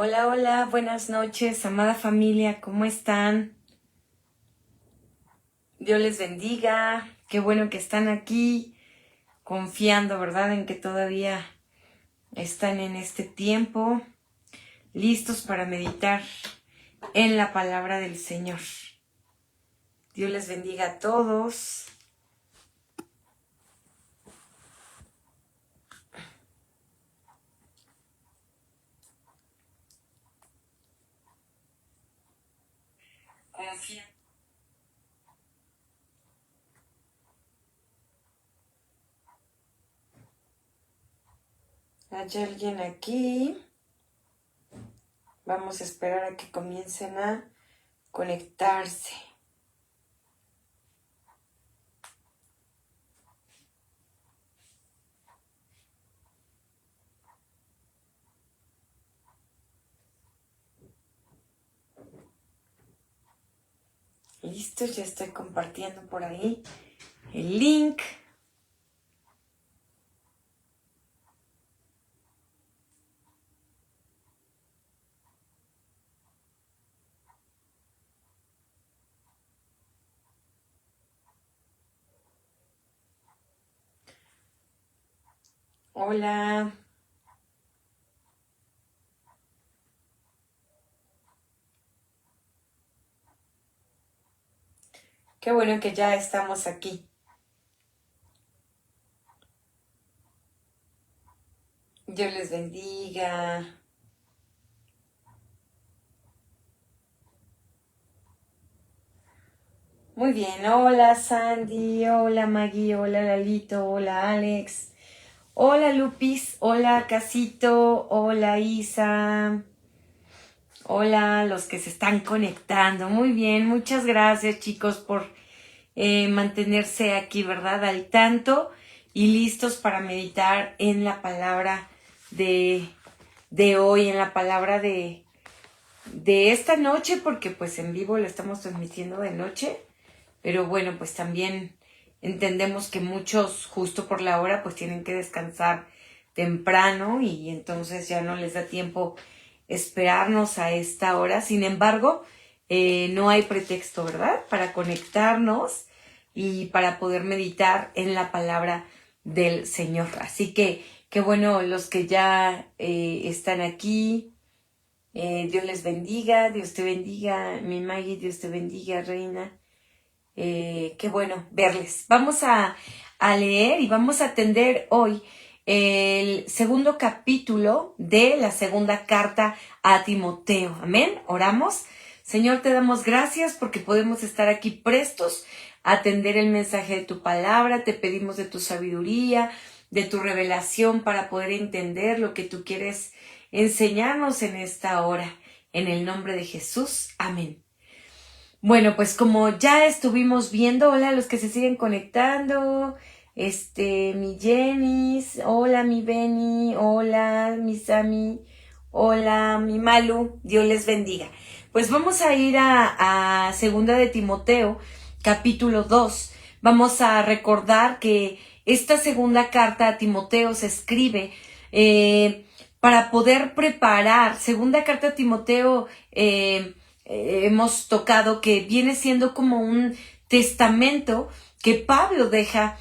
Hola, hola, buenas noches, amada familia, ¿cómo están? Dios les bendiga, qué bueno que están aquí, confiando, ¿verdad?, en que todavía están en este tiempo, listos para meditar en la palabra del Señor. Dios les bendiga a todos. Confía. ¿Hay alguien aquí? Vamos a esperar a que comiencen a conectarse. Listo, ya estoy compartiendo por ahí el link. Hola. Qué bueno que ya estamos aquí. Dios les bendiga. Muy bien, hola Sandy, hola Maggie, hola Lalito, hola Alex, hola Lupis, hola Casito, hola Isa, hola los que se están conectando. Muy bien, muchas gracias chicos por mantenerse aquí, ¿verdad? Al tanto y listos para meditar en la palabra de hoy, en la palabra de esta noche, porque pues en vivo lo estamos transmitiendo de noche. Pero bueno, pues también entendemos que muchos justo por la hora pues tienen que descansar temprano y entonces ya no les da tiempo esperarnos a esta hora. Sin embargo, no hay pretexto, ¿verdad?, para conectarnos y para poder meditar en la palabra del Señor. Así que, qué bueno los que ya están aquí. Dios les bendiga, Dios te bendiga, mi Maggie, Dios te bendiga, reina. Qué bueno verles. Vamos a leer y vamos a atender hoy el segundo capítulo de la segunda carta a Timoteo. Amén. Oramos. Señor, te damos gracias porque podemos estar aquí prestos a atender el mensaje de tu palabra. Te pedimos de tu sabiduría, de tu revelación para poder entender lo que tú quieres enseñarnos en esta hora. En el nombre de Jesús. Amén. Bueno, pues como ya estuvimos viendo, hola a los que se siguen conectando, mi Jenis, hola mi Beni, hola mi Sami, hola mi Malu, Dios les bendiga. Pues vamos a ir a Segunda de Timoteo, capítulo 2. Vamos a recordar que esta segunda carta a Timoteo se escribe para poder preparar. Segunda carta a Timoteo hemos tocado que viene siendo como un testamento que Pablo deja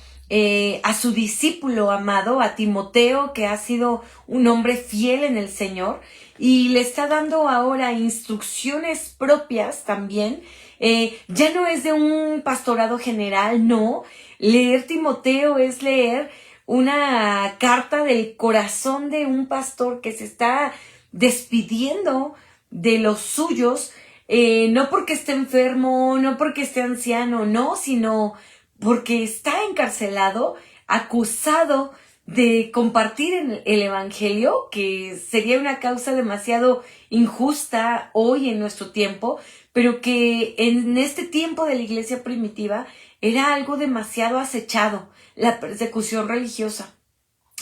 a su discípulo amado, a Timoteo, que ha sido un hombre fiel en el Señor, y le está dando ahora instrucciones propias también. Ya no es de un pastorado general, no. Leer Timoteo es leer una carta del corazón de un pastor que se está despidiendo de los suyos, no porque esté enfermo, no porque esté anciano, no, sino porque está encarcelado, acusado de compartir el evangelio, que sería una causa demasiado injusta hoy en nuestro tiempo, pero que en este tiempo de la iglesia primitiva era algo demasiado acechado, la persecución religiosa.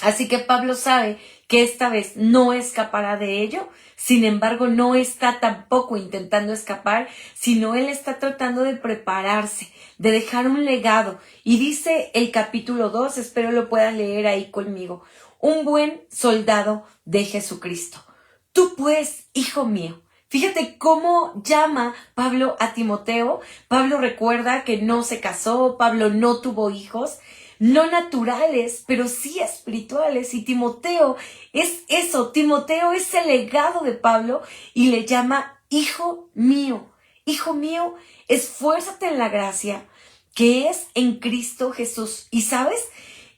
Así que Pablo sabe que esta vez no escapará de ello. Sin embargo, no está tampoco intentando escapar, sino él está tratando de prepararse, de dejar un legado. Y dice el capítulo 2, espero lo puedas leer ahí conmigo: un buen soldado de Jesucristo. Tú pues, hijo mío. Fíjate cómo llama Pablo a Timoteo. Pablo recuerda que no se casó, Pablo no tuvo hijos, no naturales, pero sí espirituales. Y Timoteo es eso, Timoteo es el legado de Pablo y le llama hijo mío. Hijo mío, esfuérzate en la gracia que es en Cristo Jesús. Y ¿sabes?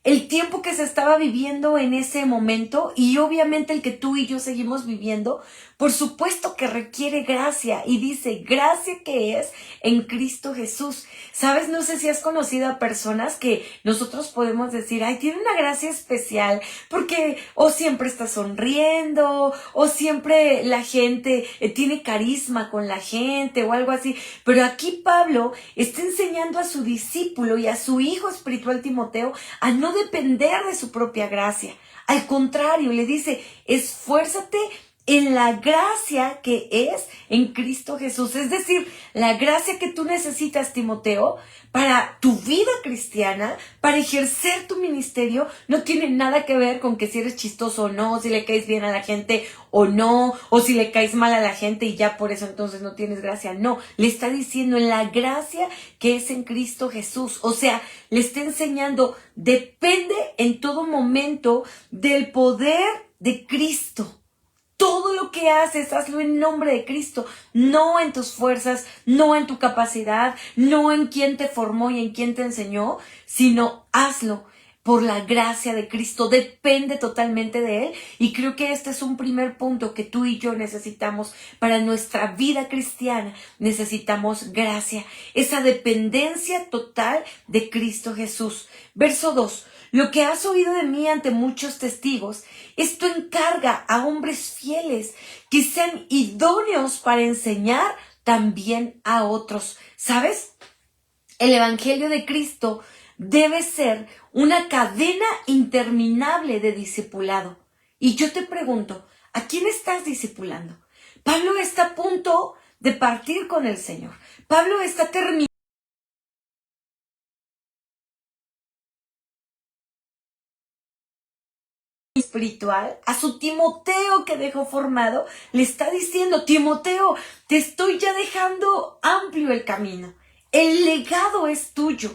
El tiempo que se estaba viviendo en ese momento y obviamente el que tú y yo seguimos viviendo, por supuesto que requiere gracia y dice gracia que es en Cristo Jesús. ¿Sabes? No sé si has conocido a personas que nosotros podemos decir, ay, tiene una gracia especial porque o siempre está sonriendo o siempre la gente tiene carisma con la gente o algo así. Pero aquí Pablo está enseñando a su discípulo y a su hijo espiritual Timoteo a no depender de su propia gracia. Al contrario, le dice, esfuérzate en la gracia que es en Cristo Jesús. Es decir, la gracia que tú necesitas, Timoteo, para tu vida cristiana, para ejercer tu ministerio, no tiene nada que ver con que si eres chistoso o no, si le caes bien a la gente o no, o si le caes mal a la gente y ya por eso entonces no tienes gracia. No, le está diciendo en la gracia que es en Cristo Jesús. O sea, le está enseñando, depende en todo momento del poder de Cristo. Todo lo que haces, hazlo en nombre de Cristo, no en tus fuerzas, no en tu capacidad, no en quién te formó y en quién te enseñó, sino hazlo por la gracia de Cristo, depende totalmente de Él. Y creo que este es un primer punto que tú y yo necesitamos para nuestra vida cristiana. Necesitamos gracia, esa dependencia total de Cristo Jesús. Verso 2. Lo que has oído de mí ante muchos testigos, esto encarga a hombres fieles que sean idóneos para enseñar también a otros. ¿Sabes? El Evangelio de Cristo debe ser una cadena interminable de discipulado. Y yo te pregunto, ¿a quién estás discipulando? Pablo está a punto de partir con el Señor. Pablo está terminando espiritual, a su Timoteo que dejó formado, le está diciendo, Timoteo, te estoy ya dejando amplio el camino. El legado es tuyo.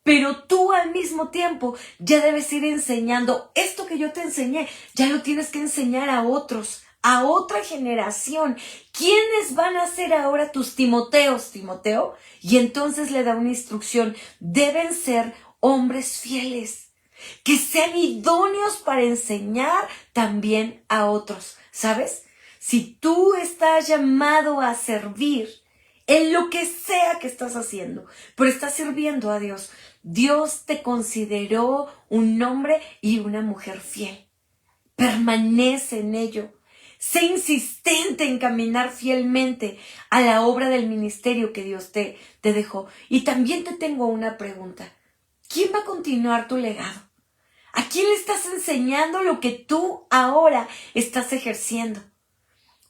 Pero tú al mismo tiempo ya debes ir enseñando esto que yo te enseñé, ya lo tienes que enseñar a otros, a otra generación. ¿Quiénes van a ser ahora tus Timoteos, Timoteo? Y entonces le da una instrucción, deben ser hombres fieles, que sean idóneos para enseñar también a otros. ¿Sabes? Si tú estás llamado a servir en lo que sea que estás haciendo, pero estás sirviendo a Dios, Dios te consideró un hombre y una mujer fiel. Permanece en ello. Sé insistente en caminar fielmente a la obra del ministerio que Dios te dejó. Y también te tengo una pregunta. ¿Quién va a continuar tu legado? ¿A quién le estás enseñando lo que tú ahora estás ejerciendo?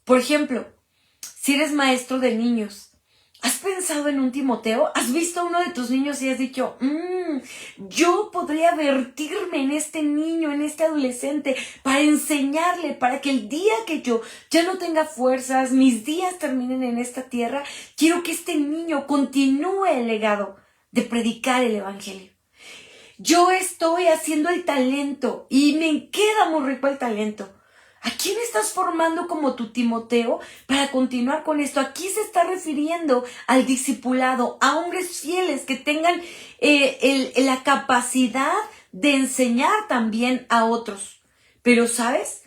Por ejemplo, si eres maestro de niños, ¿has pensado en un Timoteo? ¿Has visto a uno de tus niños y has dicho, yo podría vertirme en este niño, en este adolescente, para enseñarle, para que el día que yo ya no tenga fuerzas, mis días terminen en esta tierra, quiero que este niño continúe el legado de predicar el evangelio? Yo estoy haciendo el talento y me queda muy rico el talento. ¿A quién estás formando como tu Timoteo para continuar con esto? Aquí se está refiriendo al discipulado, a hombres fieles que tengan la capacidad de enseñar también a otros. Pero, ¿sabes?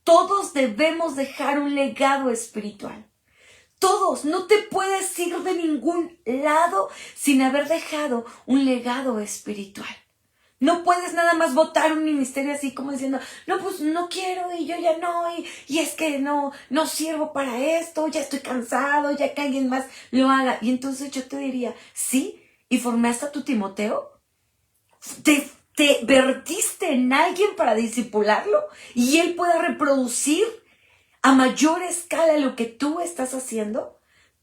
Todos debemos dejar un legado espiritual. Todos, no te puedes ir de ningún lado sin haber dejado un legado espiritual. No puedes nada más votar un ministerio así como diciendo, no, pues no quiero y yo ya no, y es que no sirvo para esto, ya estoy cansado, ya que alguien más lo haga. Y entonces yo te diría, sí, y formaste a tu Timoteo, te vertiste en alguien para disipularlo y él pueda reproducir a mayor escala lo que tú estás haciendo.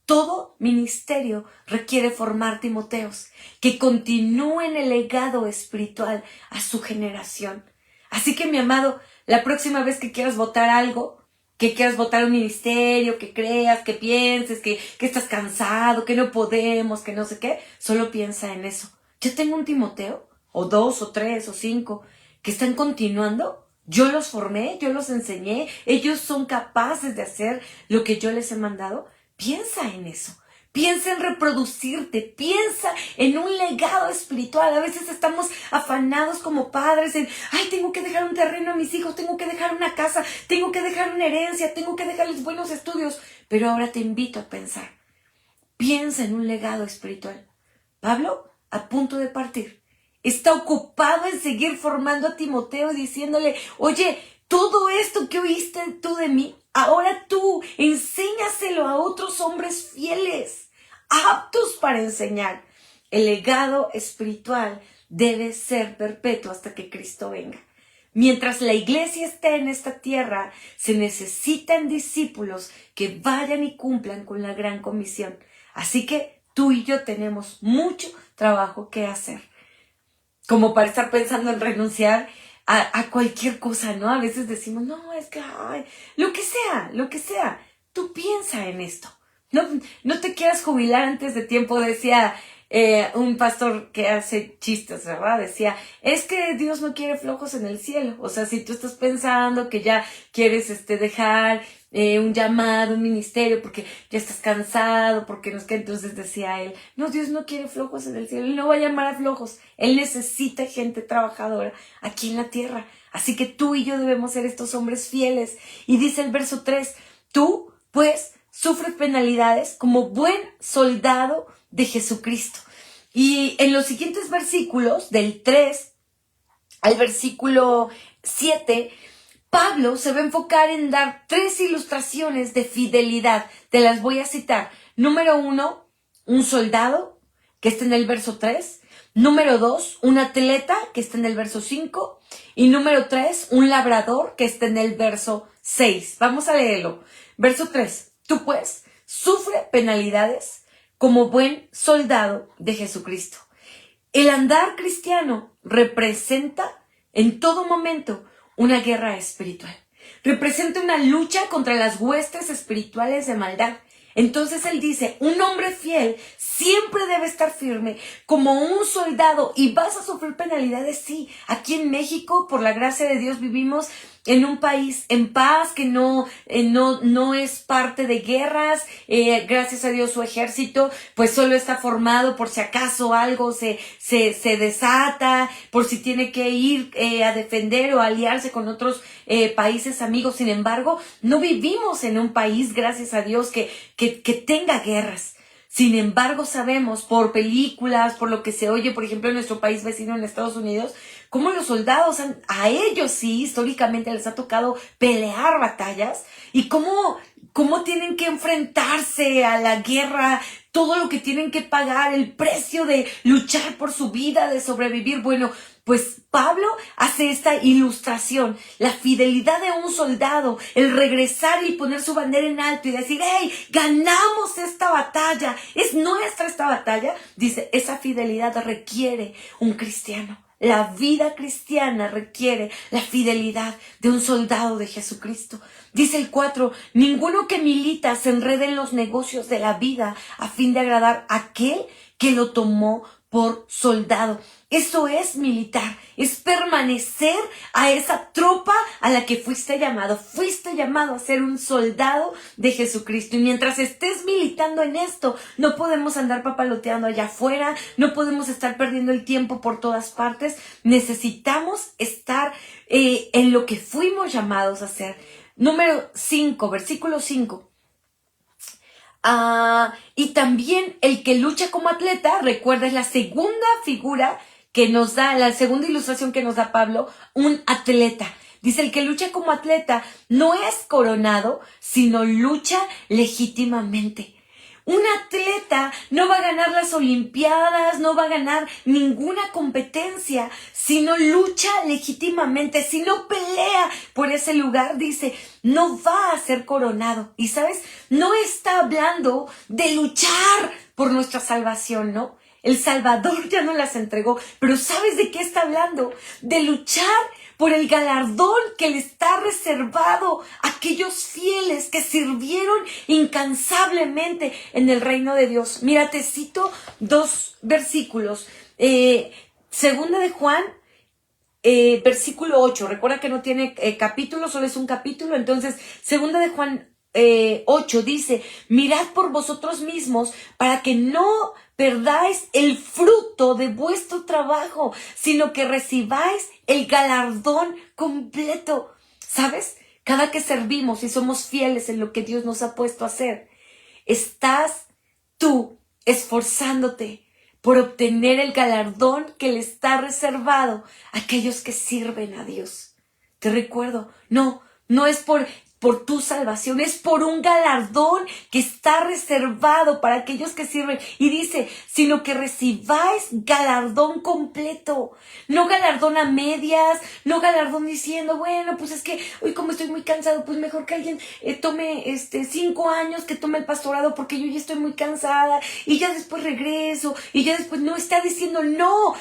Todo ministerio requiere formar Timoteos que continúen el legado espiritual a su generación. Así que, mi amado, la próxima vez que quieras votar algo, que quieras votar un ministerio, que creas, que pienses, que estás cansado, que no podemos, que no sé qué. Solo piensa en eso. Yo tengo un Timoteo, o 2, o 3, o 5, que están continuando. Yo los formé, yo los enseñé, ellos son capaces de hacer lo que yo les he mandado. Piensa en eso. Piensa en reproducirte, piensa en un legado espiritual. A veces estamos afanados como padres en, ay, tengo que dejar un terreno a mis hijos, tengo que dejar una casa, tengo que dejar una herencia, tengo que dejarles buenos estudios. Pero ahora te invito a pensar, piensa en un legado espiritual. Pablo, a punto de partir, está ocupado en seguir formando a Timoteo y diciéndole, oye, todo esto que oíste tú de mí, ahora tú enséñaselo a otros hombres fieles, aptos para enseñar. El legado espiritual debe ser perpetuo hasta que Cristo venga. Mientras la iglesia esté en esta tierra, se necesitan discípulos que vayan y cumplan con la gran comisión. Así que tú y yo tenemos mucho trabajo que hacer. Como para estar pensando en renunciar a cualquier cosa, ¿no? A veces decimos, no, es que, ay, lo que sea, tú piensa en esto. No te quieras jubilar antes de tiempo, decía un pastor que hace chistes, ¿verdad? Decía, es que Dios no quiere flojos en el cielo. O sea, si tú estás pensando que ya quieres dejar un llamado, un ministerio, porque ya estás cansado, porque no es que, entonces decía él, no, Dios no quiere flojos en el cielo, Él no va a llamar a flojos, Él necesita gente trabajadora aquí en la tierra. Así que tú y yo debemos ser estos hombres fieles. Y dice el verso 3, tú, pues, sufres penalidades como buen soldado de Jesucristo. Y en los siguientes versículos, del 3 al versículo 7, Pablo se va a enfocar en dar 3 ilustraciones de fidelidad. Te las voy a citar. Número 1, un soldado, que está en el verso 3. Número 2, un atleta, que está en el verso 5. Y número 3, un labrador, que está en el verso 6. Vamos a leerlo. Verso 3. Tú pues, sufre penalidades como buen soldado de Jesucristo. El andar cristiano representa en todo momento una guerra espiritual. Representa una lucha contra las huestes espirituales de maldad. Entonces él dice, un hombre fiel siempre debe estar firme como un soldado. ¿Y vas a sufrir penalidades? Sí. Aquí en México, por la gracia de Dios, vivimos en un país en paz, que no es parte de guerras. Gracias a Dios su ejército pues solo está formado por si acaso algo se desata, por si tiene que ir a defender o aliarse con otros países amigos. Sin embargo, no vivimos en un país, gracias a Dios, que tenga guerras. Sin embargo, sabemos por películas, por lo que se oye, por ejemplo, en nuestro país vecino, en Estados Unidos, cómo los soldados, a ellos sí, históricamente les ha tocado pelear batallas, y cómo tienen que enfrentarse a la guerra, todo lo que tienen que pagar, el precio de luchar por su vida, de sobrevivir. Bueno, pues Pablo hace esta ilustración, la fidelidad de un soldado, el regresar y poner su bandera en alto y decir, hey, ganamos esta batalla, es nuestra esta batalla. Dice, esa fidelidad requiere un cristiano. La vida cristiana requiere la fidelidad de un soldado de Jesucristo. Dice el 4, ninguno que milita se enrede en los negocios de la vida a fin de agradar a aquel que lo tomó por soldado. Eso es militar, es permanecer a esa tropa a la que fuiste llamado. Fuiste llamado a ser un soldado de Jesucristo. Y mientras estés militando en esto, no podemos andar papaloteando allá afuera, no podemos estar perdiendo el tiempo por todas partes. Necesitamos estar en lo que fuimos llamados a hacer. Número 5, versículo 5. Y también el que lucha como atleta, recuerda, es la segunda figura que nos da, la segunda ilustración que nos da Pablo, un atleta. Dice, el que lucha como atleta no es coronado, sino lucha legítimamente. Un atleta no va a ganar las Olimpiadas, no va a ganar ninguna competencia, sino lucha legítimamente. Si no pelea por ese lugar, dice, no va a ser coronado. Y ¿sabes? No está hablando de luchar por nuestra salvación, ¿no? El Salvador ya nos las entregó, pero ¿sabes de qué está hablando? De luchar por el galardón que le está reservado a aquellos fieles que sirvieron incansablemente en el reino de Dios. Mira, te cito 2 versículos. Segunda de Juan, versículo 8. Recuerda que no tiene capítulo, solo es un capítulo. Entonces, segunda de Juan 8 dice: mirad por vosotros mismos para que no perdáis el fruto de vuestro trabajo, sino que recibáis el galardón completo. ¿Sabes? Cada que servimos y somos fieles en lo que Dios nos ha puesto a hacer, estás tú esforzándote por obtener el galardón que le está reservado a aquellos que sirven a Dios. Te recuerdo, no es por tu salvación, es por un galardón que está reservado para aquellos que sirven. Y dice, sino que recibáis galardón completo, no galardón a medias, no galardón diciendo, bueno, pues es que hoy como estoy muy cansado, pues mejor que alguien tome 5 años que tome el pastorado porque yo ya estoy muy cansada y ya después regreso y ya después. No, está diciendo, no,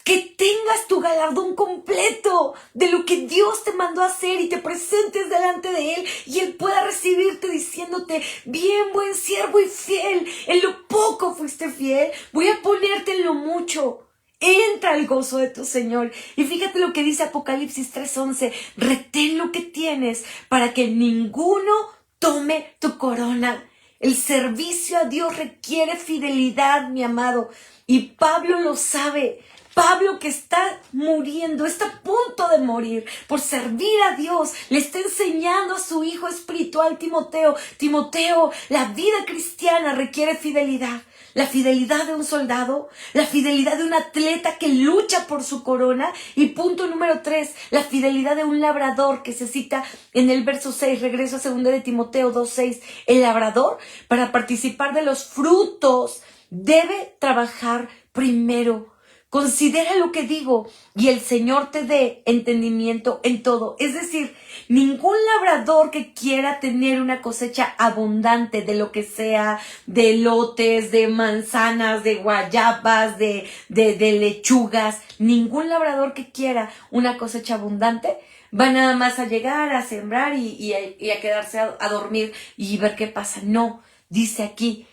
que tengas tu galardón completo de lo que Dios te mandó a hacer y te presentes delante de Él y Él pueda recibirte diciéndote, bien, buen siervo y fiel, en lo poco fuiste fiel, voy a ponerte en lo mucho. Entra al gozo de tu Señor. Y fíjate lo que dice Apocalipsis 3:11, retén lo que tienes para que ninguno tome tu corona. El servicio a Dios requiere fidelidad, mi amado, y Pablo lo sabe. Pablo, que está muriendo, está a punto de morir por servir a Dios, le está enseñando a su hijo espiritual Timoteo: Timoteo, la vida cristiana requiere fidelidad. La fidelidad de un soldado, la fidelidad de un atleta que lucha por su corona. Y punto número 3, la fidelidad de un labrador, que se cita en el verso 6, regreso a 2 de Timoteo 2:6. El labrador, para participar de los frutos, debe trabajar primero. Considera lo que digo y el Señor te dé entendimiento en todo. Es decir, ningún labrador que quiera tener una cosecha abundante de lo que sea, de elotes, de manzanas, de guayabas, de lechugas, ningún labrador que quiera una cosecha abundante va nada más a llegar a sembrar y a quedarse a dormir y ver qué pasa. No, dice aquí,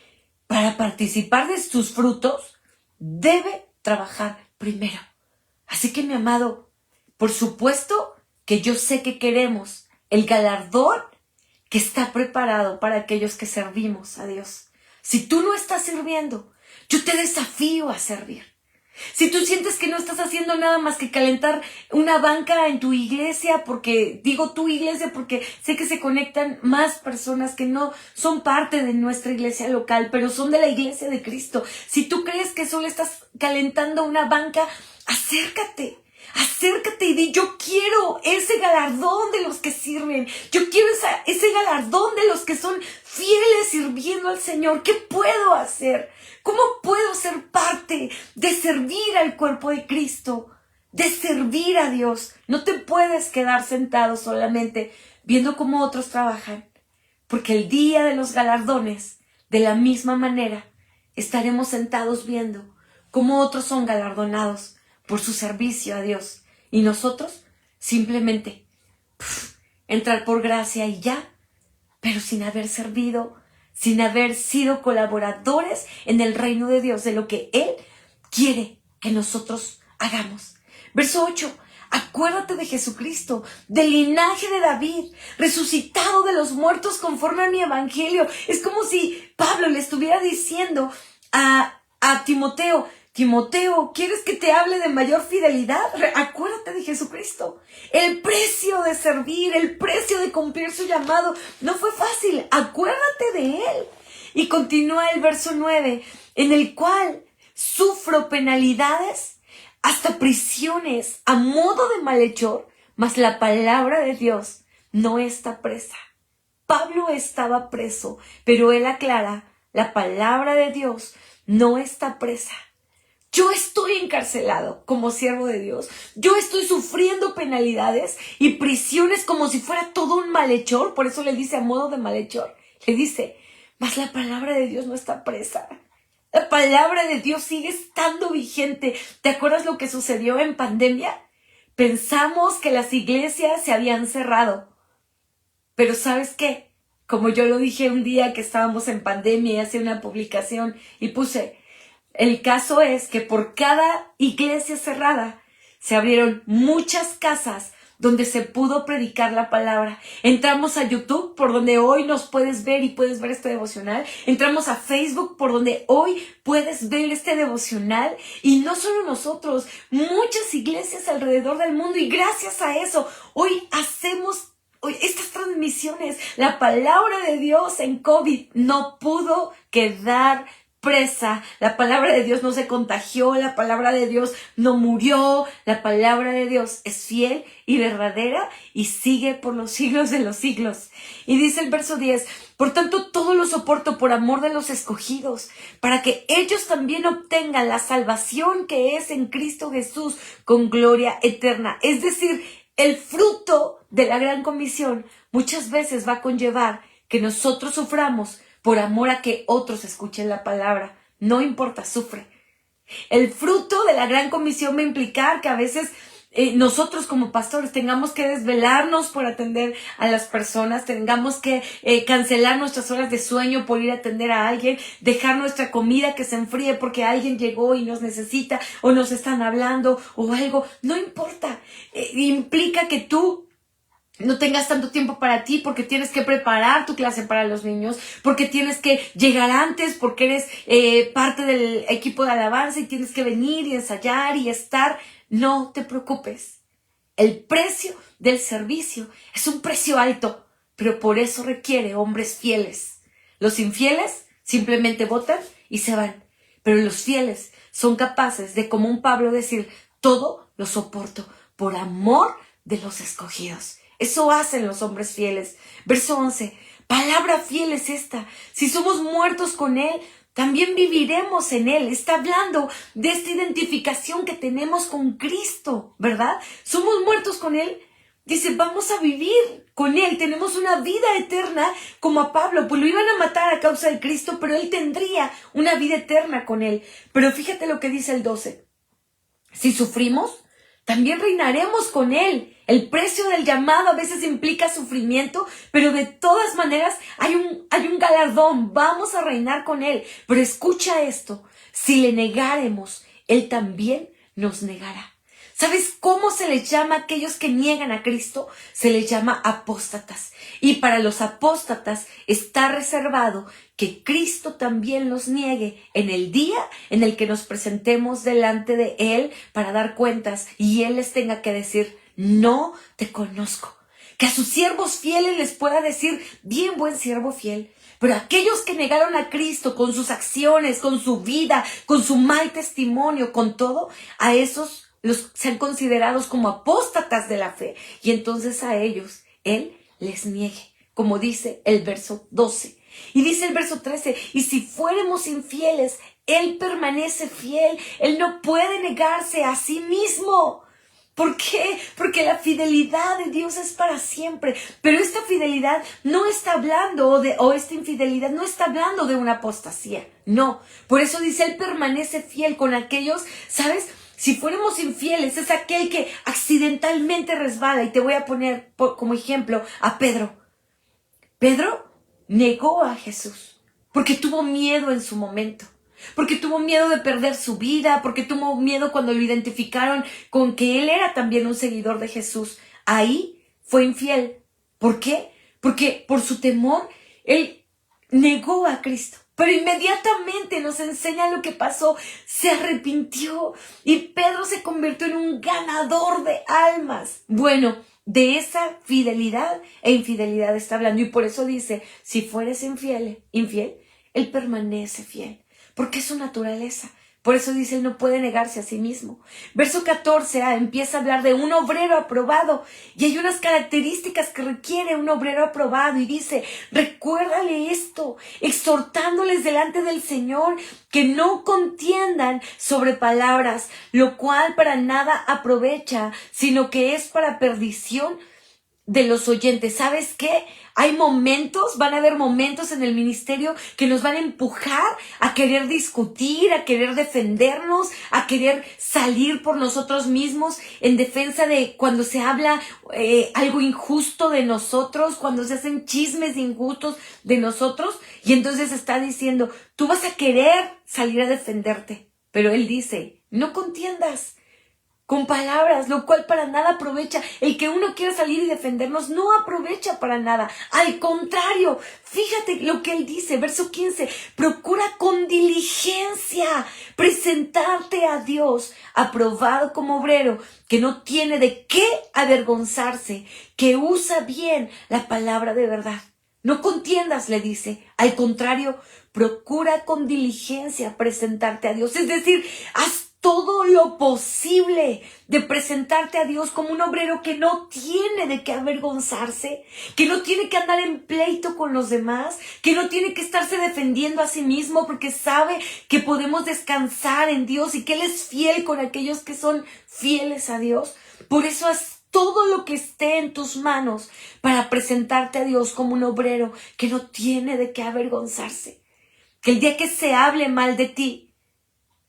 para participar de sus frutos, debe trabajar primero. Así que, mi amado, por supuesto que yo sé que queremos el galardón que está preparado para aquellos que servimos a Dios. Si tú no estás sirviendo, yo te desafío a servir. Si tú sientes que no estás haciendo nada más que calentar una banca en tu iglesia, porque digo tu iglesia porque sé que se conectan más personas que no son parte de nuestra iglesia local, pero son de la iglesia de Cristo. Si tú crees que solo estás calentando una banca, acércate y di, yo quiero ese galardón de los que sirven, yo quiero ese galardón de los que son fieles sirviendo al Señor. ¿Qué puedo hacer? ¿Cómo puedo ser parte de servir al cuerpo de Cristo, de servir a Dios? No te puedes quedar sentado solamente viendo cómo otros trabajan, porque el día de los galardones, de la misma manera, estaremos sentados viendo cómo otros son galardonados por su servicio a Dios, y nosotros simplemente entrar por gracia y ya, pero sin haber servido, sin haber sido colaboradores en el reino de Dios, de lo que Él quiere que nosotros hagamos. Verso 8, acuérdate de Jesucristo, del linaje de David, resucitado de los muertos conforme a mi evangelio. Es como si Pablo le estuviera diciendo a Timoteo: Timoteo, ¿quieres que te hable de mayor fidelidad? Acuérdate de Jesucristo. El precio de servir, el precio de cumplir su llamado no fue fácil. Acuérdate de Él. Y continúa el verso 9, en el cual sufro penalidades, hasta prisiones, a modo de malhechor, mas la palabra de Dios no está presa. Pablo estaba preso, pero él aclara, la palabra de Dios no está presa. Yo estoy encarcelado como siervo de Dios. Yo estoy sufriendo penalidades y prisiones como si fuera todo un malhechor. Por eso le dice a modo de malhechor. Le dice, mas la palabra de Dios no está presa. La palabra de Dios sigue estando vigente. ¿Te acuerdas lo que sucedió en pandemia? pensamos que las iglesias se habían cerrado. Pero ¿sabes qué? Como yo lo dije un día que estábamos en pandemia y hacía una publicación y puse, el caso es que por cada iglesia cerrada se abrieron muchas casas donde se pudo predicar la palabra. Entramos a YouTube, por donde hoy nos puedes ver y puedes ver este devocional. Entramos a Facebook, por donde hoy puedes ver este devocional. Y no solo nosotros, muchas iglesias alrededor del mundo. Y gracias a eso, hoy hacemos estas transmisiones. La palabra de Dios en COVID no pudo quedar presa. La palabra de Dios no se contagió, la palabra de Dios no murió, la palabra de Dios es fiel y verdadera y sigue por los siglos de los siglos. Y dice el verso 10, por tanto todo lo soporto por amor de los escogidos, para que ellos también obtengan la salvación que es en Cristo Jesús con gloria eterna. Es decir, el fruto de la gran comisión muchas veces va a conllevar que nosotros suframos por amor a que otros escuchen la palabra. No importa, sufre. El fruto de la gran comisión va a implicar que a veces nosotros como pastores tengamos que desvelarnos por atender a las personas, tengamos que cancelar nuestras horas de sueño por ir a atender a alguien, dejar nuestra comida que se enfríe porque alguien llegó y nos necesita o nos están hablando o algo. No importa. Implica que tú no tengas tanto tiempo para ti porque tienes que preparar tu clase para los niños, porque tienes que llegar antes, porque eres parte del equipo de alabanza y tienes que venir y ensayar y estar. No te preocupes. El precio del servicio es un precio alto, pero por eso requiere hombres fieles. Los infieles simplemente votan y se van, pero los fieles son capaces de, como un Pablo, decir, todo lo soporto por amor de los escogidos. Eso hacen los hombres fieles. Verso 11. Palabra fiel es esta. Si somos muertos con Él, también viviremos en Él. Está hablando de esta identificación que tenemos con Cristo, ¿verdad? Somos muertos con Él. Dice, vamos a vivir con Él. Tenemos una vida eterna como a Pablo. Pues lo iban a matar a causa de Cristo, pero Él tendría una vida eterna con Él. Pero fíjate lo que dice el 12. Si sufrimos, también reinaremos con Él. El precio del llamado a veces implica sufrimiento, pero de todas maneras hay un galardón. Vamos a reinar con Él. Pero escucha esto. Si le negáremos, Él también nos negará. ¿Sabes cómo se les llama a aquellos que niegan a Cristo? Se les llama apóstatas. Y para los apóstatas está reservado que Cristo también los niegue en el día en el que nos presentemos delante de Él para dar cuentas y Él les tenga que decir, no te conozco. Que a sus siervos fieles les pueda decir, bien, buen siervo fiel. Pero aquellos que negaron a Cristo con sus acciones, con su vida, con su mal testimonio, con todo, a esos los sean considerados como apóstatas de la fe. Y entonces a ellos Él les niegue, como dice el verso 12. Y dice el verso 13, y si fuéramos infieles, Él permanece fiel. Él no puede negarse a sí mismo. ¿Por qué? Porque la fidelidad de Dios es para siempre. Pero esta fidelidad no está hablando, o esta infidelidad no está hablando de una apostasía. No. Por eso dice, Él permanece fiel con aquellos, ¿sabes? Si fuéramos infieles, es aquel que accidentalmente resbala. Y te voy a poner como ejemplo a Pedro. Pedro negó a Jesús porque tuvo miedo en su momento. Porque tuvo miedo de perder su vida, porque tuvo miedo cuando lo identificaron con que él era también un seguidor de Jesús. Ahí fue infiel. ¿Por qué? Porque por su temor, él negó a Cristo. Pero inmediatamente nos enseña lo que pasó. Se arrepintió y Pedro se convirtió en un ganador de almas. Bueno, de esa fidelidad e infidelidad está hablando. Y por eso dice, si fueres infiel, Él permanece fiel. Porque es su naturaleza. Por eso dice, Él no puede negarse a sí mismo. Verso 14 empieza a hablar de un obrero aprobado. Y hay unas características que requiere un obrero aprobado. Y dice, recuérdale esto, exhortándoles delante del Señor que no contiendan sobre palabras, lo cual para nada aprovecha, sino que es para perdición de los oyentes. ¿Sabes qué? Van a haber momentos en el ministerio que nos van a empujar a querer discutir, a querer defendernos, a querer salir por nosotros mismos en defensa de cuando se habla algo injusto de nosotros, cuando se hacen chismes injustos de nosotros. Y entonces está diciendo, tú vas a querer salir a defenderte. Pero él dice, no contiendas con palabras, lo cual para nada aprovecha. El que uno quiera salir y defendernos no aprovecha para nada. Al contrario, fíjate lo que él dice, verso 15, procura con diligencia presentarte a Dios, aprobado como obrero, que no tiene de qué avergonzarse, que usa bien la palabra de verdad. No contiendas, le dice. Al contrario, procura con diligencia presentarte a Dios. Es decir, haz todo lo posible de presentarte a Dios como un obrero que no tiene de qué avergonzarse, que no tiene que andar en pleito con los demás, que no tiene que estarse defendiendo a sí mismo porque sabe que podemos descansar en Dios y que Él es fiel con aquellos que son fieles a Dios. Por eso haz todo lo que esté en tus manos para presentarte a Dios como un obrero que no tiene de qué avergonzarse. Que el día que se hable mal de ti,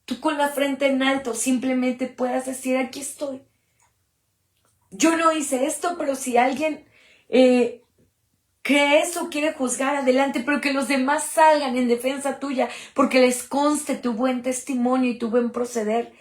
tú con la frente en alto simplemente puedas decir, aquí estoy. Yo no hice esto, pero si alguien cree eso, quiere juzgar, adelante, pero que los demás salgan en defensa tuya, porque les conste tu buen testimonio y tu buen proceder.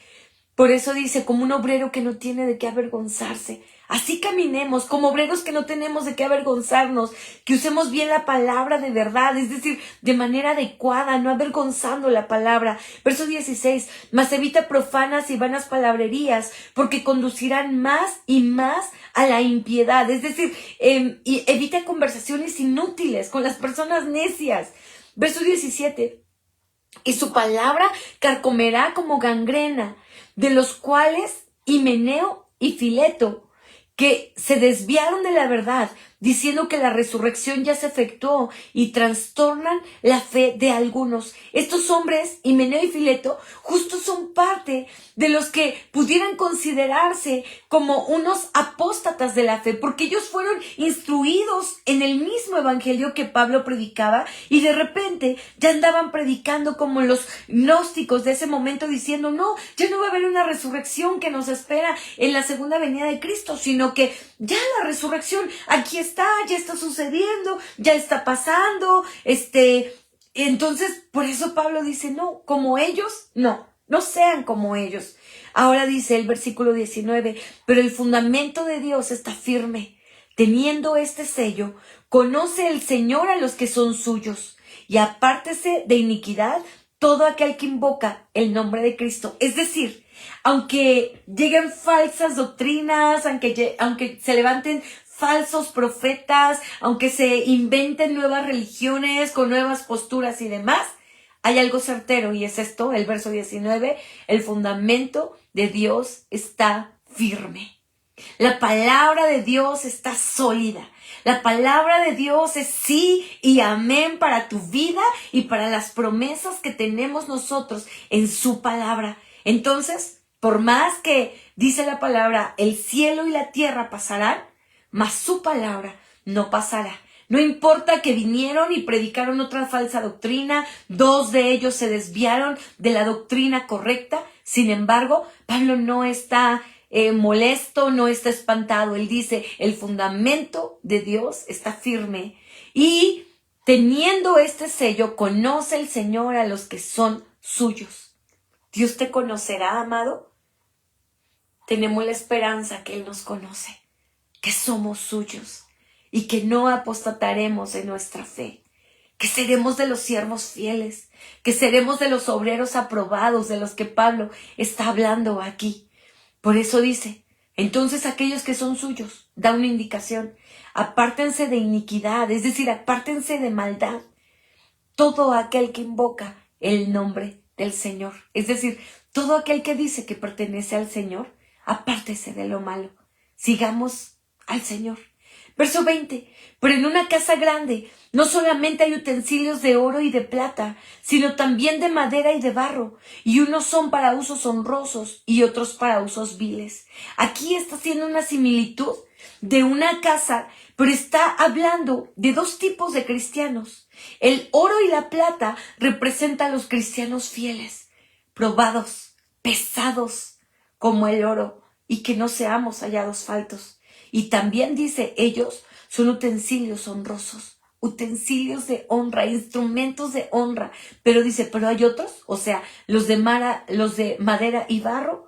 Por eso dice, como un obrero que no tiene de qué avergonzarse. Así caminemos, como obreros que no tenemos de qué avergonzarnos, que usemos bien la palabra de verdad, es decir, de manera adecuada, no avergonzando la palabra. Verso 16, mas evita profanas y vanas palabrerías, porque conducirán más y más a la impiedad. Es decir, y evita conversaciones inútiles con las personas necias. Verso 17, y su palabra carcomerá como gangrena, de los cuales Himeneo y Fileto, que se desviaron de la verdad, diciendo que la resurrección ya se efectuó y trastornan la fe de algunos. Estos hombres, Himeneo y Fileto, justo son parte de los que pudieran considerarse como unos apóstatas de la fe, porque ellos fueron instruidos en el mismo evangelio que Pablo predicaba y de repente ya andaban predicando como los gnósticos de ese momento, diciendo, no, ya no va a haber una resurrección que nos espera en la segunda venida de Cristo, sino que ya la resurrección aquí está, ya está sucediendo, ya está pasando, entonces por eso Pablo dice, no, como ellos, no sean como ellos. Ahora dice el versículo 19, pero el fundamento de Dios está firme, teniendo este sello, conoce el Señor a los que son suyos, y apártese de iniquidad todo aquel que invoca el nombre de Cristo. Es decir, aunque lleguen falsas doctrinas, aunque se levanten falsos profetas, aunque se inventen nuevas religiones con nuevas posturas y demás, hay algo certero y es esto, el verso 19, el fundamento de Dios está firme. La palabra de Dios está sólida. La palabra de Dios es sí y amén para tu vida y para las promesas que tenemos nosotros en su palabra. Entonces, por más que dice la palabra, el cielo y la tierra pasarán, mas su palabra no pasará. No importa que vinieron y predicaron otra falsa doctrina, 2 de ellos se desviaron de la doctrina correcta. Sin embargo, Pablo no está molesto, no está espantado. Él dice, el fundamento de Dios está firme y teniendo este sello, conoce el Señor a los que son suyos. Dios te conocerá, amado. Tenemos la esperanza que Él nos conoce, que somos suyos y que no apostataremos en nuestra fe, que seremos de los siervos fieles, que seremos de los obreros aprobados de los que Pablo está hablando aquí. Por eso dice, entonces aquellos que son suyos, da una indicación, apártense de iniquidad, es decir, apártense de maldad, todo aquel que invoca el nombre del Señor, es decir, todo aquel que dice que pertenece al Señor, apártese de lo malo, sigamos al Señor. Verso 20, pero en una casa grande no solamente hay utensilios de oro y de plata, sino también de madera y de barro, y unos son para usos honrosos y otros para usos viles. Aquí está haciendo una similitud de una casa, pero está hablando de dos tipos de cristianos. El oro y la plata representan a los cristianos fieles, probados, pesados como el oro, y que no seamos hallados faltos. Y también dice, ellos son utensilios honrosos, utensilios de honra, instrumentos de honra. Pero dice, pero hay otros, o sea, los de madera y barro,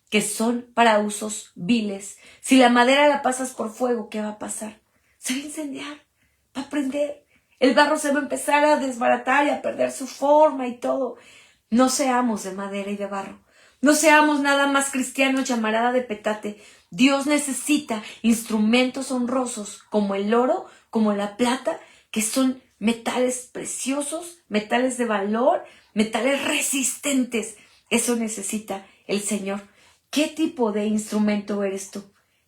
que son para usos viles. Si la madera la pasas por fuego, ¿qué va a pasar? Se va a incendiar, va a prender. El barro se va a empezar a desbaratar y a perder su forma y todo. No seamos de madera y de barro. No seamos nada más cristianos llamarada de petate. Dios necesita instrumentos honrosos como el oro, como la plata, que son metales preciosos, metales de valor, metales resistentes. Eso necesita el Señor. ¿Qué tipo de instrumento eres tú?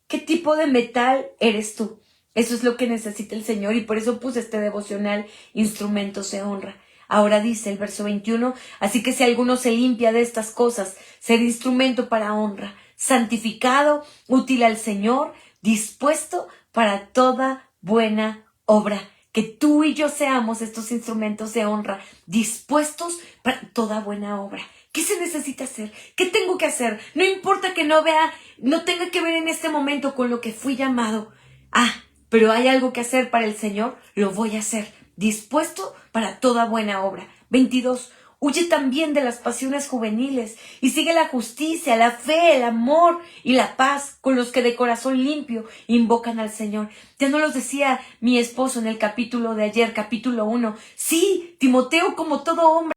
¿Qué tipo de metal eres tú? Eso es lo que necesita el Señor, y por eso puse este devocional, instrumentos de honra. Ahora dice el verso 21, así que si alguno se limpia de estas cosas, ser instrumento para honra, santificado, útil al Señor, dispuesto para toda buena obra. Que tú y yo seamos estos instrumentos de honra, dispuestos para toda buena obra. ¿Qué se necesita hacer? ¿Qué tengo que hacer? No importa que no tenga que ver en este momento con lo que fui llamado. Pero hay algo que hacer para el Señor, lo voy a hacer. Dispuesto para toda buena obra. 22. Huye también de las pasiones juveniles y sigue la justicia, la fe, el amor y la paz con los que de corazón limpio invocan al Señor. Ya no los decía mi esposo en el capítulo de ayer, capítulo 1. Sí, Timoteo, como todo hombre,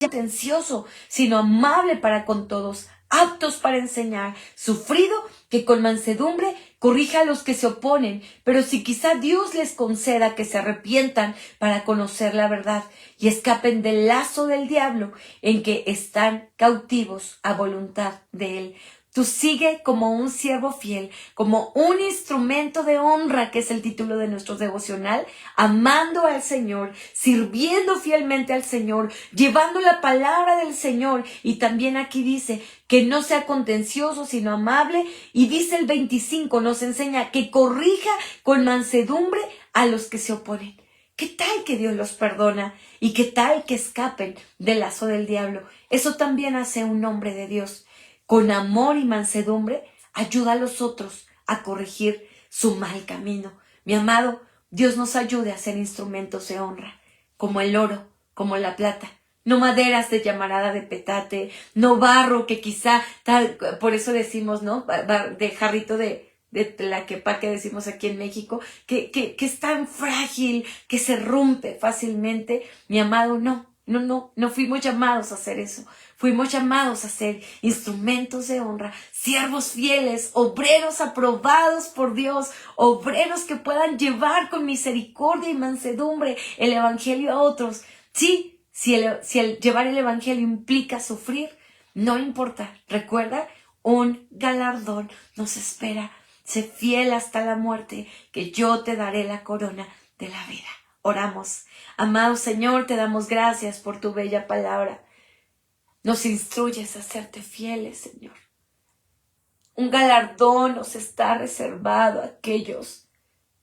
atencioso, sino amable para con todos, aptos para enseñar, sufrido, que con mansedumbre corrija a los que se oponen, pero si quizá Dios les conceda que se arrepientan para conocer la verdad y escapen del lazo del diablo en que están cautivos a voluntad de él. Tú sigue como un siervo fiel, como un instrumento de honra, que es el título de nuestro devocional, amando al Señor, sirviendo fielmente al Señor, llevando la palabra del Señor. Y también aquí dice que no sea contencioso, sino amable. Y dice el 25, nos enseña que corrija con mansedumbre a los que se oponen. ¿Qué tal que Dios los perdona? ¿Y qué tal que escapen del lazo del diablo? Eso también hace un hombre de Dios. Con amor y mansedumbre, ayuda a los otros a corregir su mal camino. Mi amado, Dios nos ayude a ser instrumentos de honra, como el oro, como la plata. No maderas de llamarada de petate, no barro que quizá, por eso decimos, ¿no? De jarrito de tlaquepaque que decimos aquí en México, que es tan frágil, que se rompe fácilmente. Mi amado, no fuimos llamados a hacer eso. Fuimos llamados a ser instrumentos de honra, siervos fieles, obreros aprobados por Dios, obreros que puedan llevar con misericordia y mansedumbre el evangelio a otros. Sí, si el llevar el evangelio implica sufrir, no importa. Recuerda, un galardón nos espera. Sé fiel hasta la muerte, que yo te daré la corona de la vida. Oramos. Amado Señor, te damos gracias por tu bella palabra. Nos instruyes a serte fieles, Señor. Un galardón nos está reservado a aquellos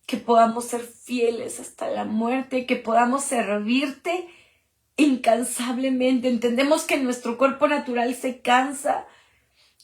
que podamos ser fieles hasta la muerte, que podamos servirte incansablemente. Entendemos que nuestro cuerpo natural se cansa.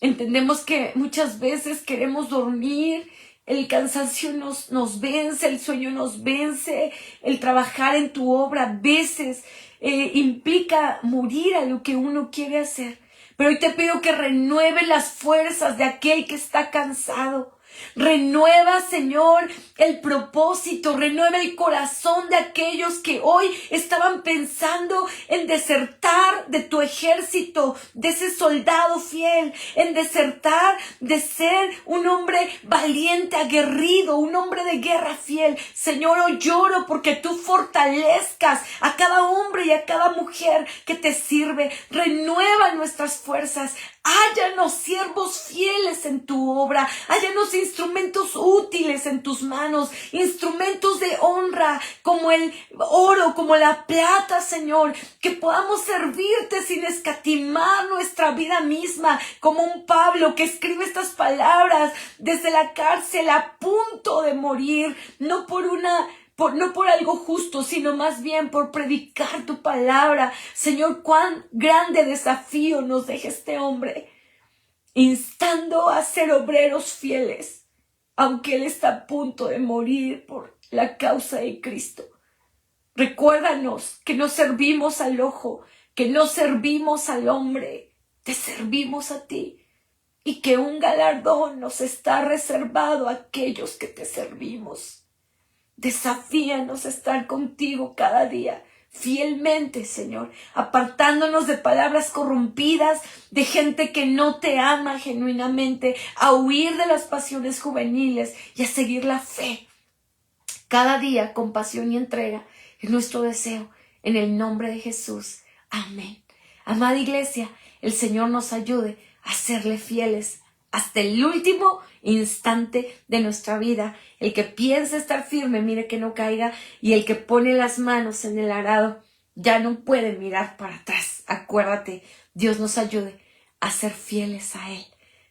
Entendemos que muchas veces queremos dormir, el cansancio nos vence, el sueño nos vence, el trabajar en tu obra a veces implica morir a lo que uno quiere hacer. Pero hoy te pido que renueve las fuerzas de aquel que está cansado. Renueva, Señor, el propósito, renueva el corazón de aquellos que hoy estaban pensando en desertar de tu ejército, de ese soldado fiel, en desertar de ser un hombre valiente, aguerrido, un hombre de guerra fiel. Señor, hoy lloro porque tú fortalezcas a cada hombre y a cada mujer que te sirve. Renueva nuestras fuerzas. Hállanos siervos fieles en tu obra, hállanos instrumentos útiles en tus manos, instrumentos de honra como el oro, como la plata, Señor, que podamos servirte sin escatimar nuestra vida misma, como un Pablo que escribe estas palabras desde la cárcel a punto de morir, no por algo justo, sino más bien por predicar tu palabra. Señor, cuán grande desafío nos deja este hombre, instando a ser obreros fieles, aunque él está a punto de morir por la causa de Cristo. Recuérdanos que no servimos al ojo, que no servimos al hombre, te servimos a ti, y que un galardón nos está reservado a aquellos que te servimos. Desafíanos a estar contigo cada día, fielmente, Señor, apartándonos de palabras corrompidas, de gente que no te ama genuinamente, a huir de las pasiones juveniles y a seguir la fe. Cada día con pasión y entrega es nuestro deseo, en el nombre de Jesús. Amén. Amada iglesia, el Señor nos ayude a serle fieles hasta el último instante de nuestra vida. El que piensa estar firme, mire que no caiga, y el que pone las manos en el arado ya no puede mirar para atrás. Acuérdate, Dios nos ayude a ser fieles a Él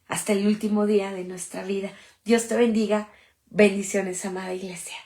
hasta el último día de nuestra vida. Dios te bendiga. Bendiciones, amada iglesia.